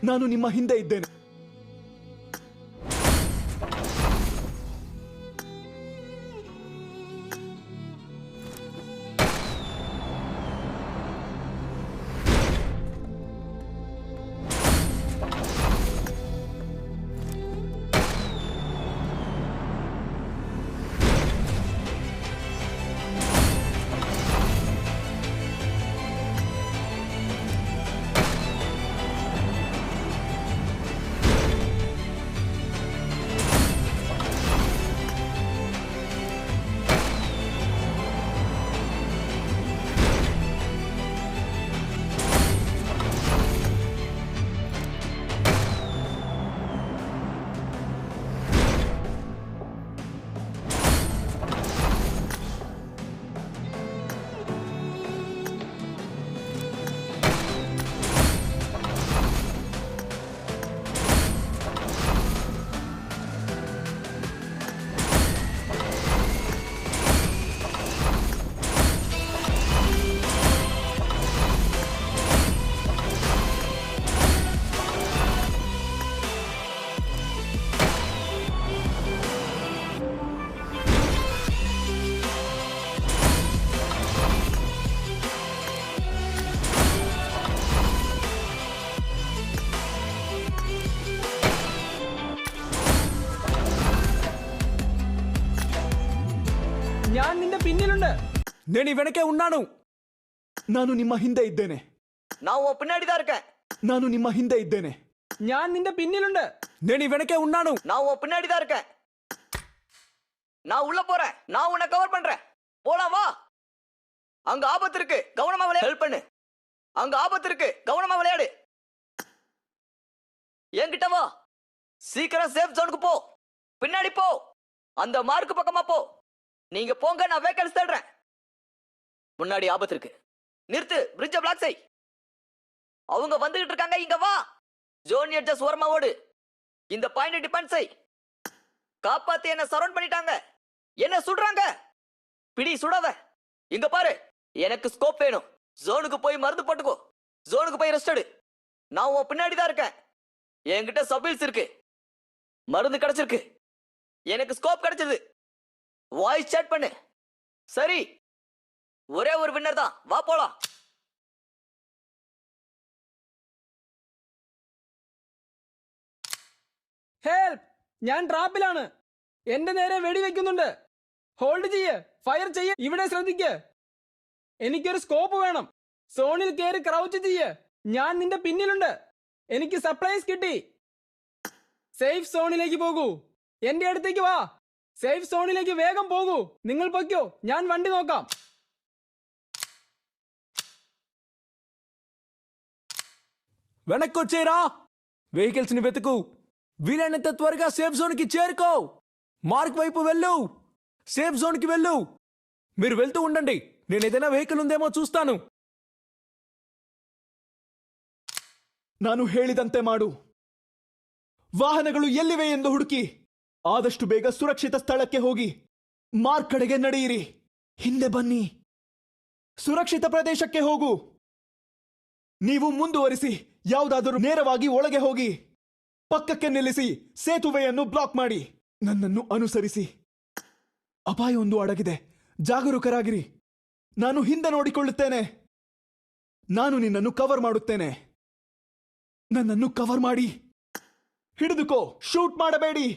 ನಾನು ನಿಮ್ಮ ಹಿಂದೆ ಇದ್ದೇನೆ. ഞാൻ നിന്റെ പിന്നിലുണ്ട്. నేను వెనకే ఉన్నాను. ನಾನು ನಿಮ್ಮ ಹಿಂದೆ ಇದ್ದೇನೆ. ನಾವು பின்னாடி தான் இருக்கேன். ನಾನು ನಿಮ್ಮ ಹಿಂದೆ ಇದ್ದೇನೆ. ഞാൻ നിന്റെ പിന്നിലുണ്ട്. నేను వెనకే ఉన్నాను. நான் பின்னாடி தான் இருக்கேன். நான் உள்ள போறேன். நான் உன்னை கவர் பண்றேன். போலாம் வா. அங்க ஆபத்து இருக்கு, கவனமா விளையாடு. ஹெல்ப் பண்ணு. அங்க ஆபத்து இருக்கு, கவனமா விளையாடு. என்கிட்ட வா. சீக்கிரம் சேஃப் ஜோனுக்கு போ. பின்னாடி போ. அந்த மார்க் பக்கமா போ. நீங்க போங்க, நான் வேக்கன்ஸ் தேடுறேன். முன்னாடி ஆபத்து இருக்கு. நிறுத்து, பிரிட்ஜை பிளாக் செய். அவங்க வந்துகிட்டு இருக்காங்க, இங்க வா. ஜோன் எட்ஜஸ் ஓரமா ஓடு. இந்த பாயிண்ட் டிபெண்ட் செய். காப்பாத்தி என்ன சரவுண்ட் பண்ணிட்டாங்க. என்ன சுடுறாங்க. பிடி, சுடாத. இங்க பாரு, எனக்கு ஸ்கோப் வேணும். ஜோனுக்கு போய் மருந்து போட்டுக்கோ. ஜோனுக்கு போய் ரெஸ்ட் எடு. நான் உன் பின்னாடி தான் இருக்கேன். என்கிட்ட சபில்ஸ் இருக்கு. மருந்து கிடைச்சிருக்கு. எனக்கு ஸ்கோப் கிடைச்சது. வாய்ஸ் சேட் பண்ணு. சரி, ஒரே ஒரு வின்னர் தான். வா போலாம். ഹെൽപ്പ്, ഞാൻ ട്രാപ്പിലാണ്. എന്റെ നേരെ വെടിവെക്കുന്നുണ്ട്. ഹോൾഡ് ചെയ്യ്, ഫയർ ചെയ്യ്. ഇവിടെ ശ്രദ്ധിക്ക്, എനിക്കൊരു സ്കോപ്പ് വേണം. സോണിൽ കയറി ക്രൗച്ച് ചെയ്യ്. ഞാൻ നിന്റെ പിന്നിലുണ്ട്. എനിക്ക് സപ്ലൈസ് കിട്ടി. സേഫ് സോണിലേക്ക് പോകൂ. എന്റെ അടുത്തേക്ക് വാ. സേഫ് സോണിലേക്ക് വേഗം പോകൂ. നിങ്ങൾ പൊയ്ക്കോ, ഞാൻ വണ്ടി നോക്കാം. వెనక్కొచ్చేరా. వెహికల్స్ ని వెతుకు. వీలైనంత త్వరగా సేఫ్ జోన్ కి చేరుకో. మార్క్ వైపు వెళ్ళు. సేఫ్ జోన్ కి వెళ్ళు. మీరు వెళ్తూ ఉండండి, నేను ఏదైనా వెహికల్ ఉందేమో చూస్తాను. ನಾನು ಹೇಳಿದಂತೆ ಮಾಡು. ವಾಹನಗಳು ಎಲ್ಲಿವೆ ಎಂದು ಹುಡುಕಿ ಆದಷ್ಟು ಬೇಗ ಸುರಕ್ಷಿತ ಸ್ಥಳಕ್ಕೆ ಹೋಗಿ. ಮಾರ್ಕ್ ಕಡೆಗೆ ನಡೆಯಿರಿ. ಹಿಂದೆ ಬನ್ನಿ. ಸುರಕ್ಷಿತ ಪ್ರದೇಶಕ್ಕೆ ಹೋಗು. ನೀವು ಮುಂದುವರಿಸಿ. ಯಾವುದಾದರೂ ನೇರವಾಗಿ ಒಳಗೆ ಹೋಗಿ. ಪಕ್ಕಕ್ಕೆ ನಿಲ್ಲಿಸಿ. ಸೇತುವೆಯನ್ನು ಬ್ಲಾಕ್ ಮಾಡಿ. ನನ್ನನ್ನು ಅನುಸರಿಸಿ. ಅಪಾಯವೊಂದು ಅಡಗಿದೆ. ಜಾಗರೂಕರಾಗಿರಿ. ನಾನು ಹಿಂದೆ ನೋಡಿಕೊಳ್ಳುತ್ತೇನೆ. ನಾನು ನಿನ್ನನ್ನು ಕವರ್ ಮಾಡುತ್ತೇನೆ. ನನ್ನನ್ನು ಕವರ್ ಮಾಡಿ. ಹಿಡಿದುಕೋ. ಶೂಟ್ ಮಾಡಬೇಡಿ.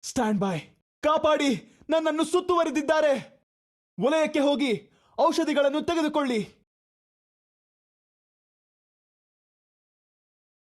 Stand by. ಕಾಪಾಡಿ. ನನ್ನನ್ನು ಸುತ್ತುವರಿದಿದ್ದಾರೆ. ವಲಯಕ್ಕೆ ಹೋಗಿ ಔಷಧಿಗಳನ್ನು ತೆಗೆದುಕೊಳ್ಳಿ.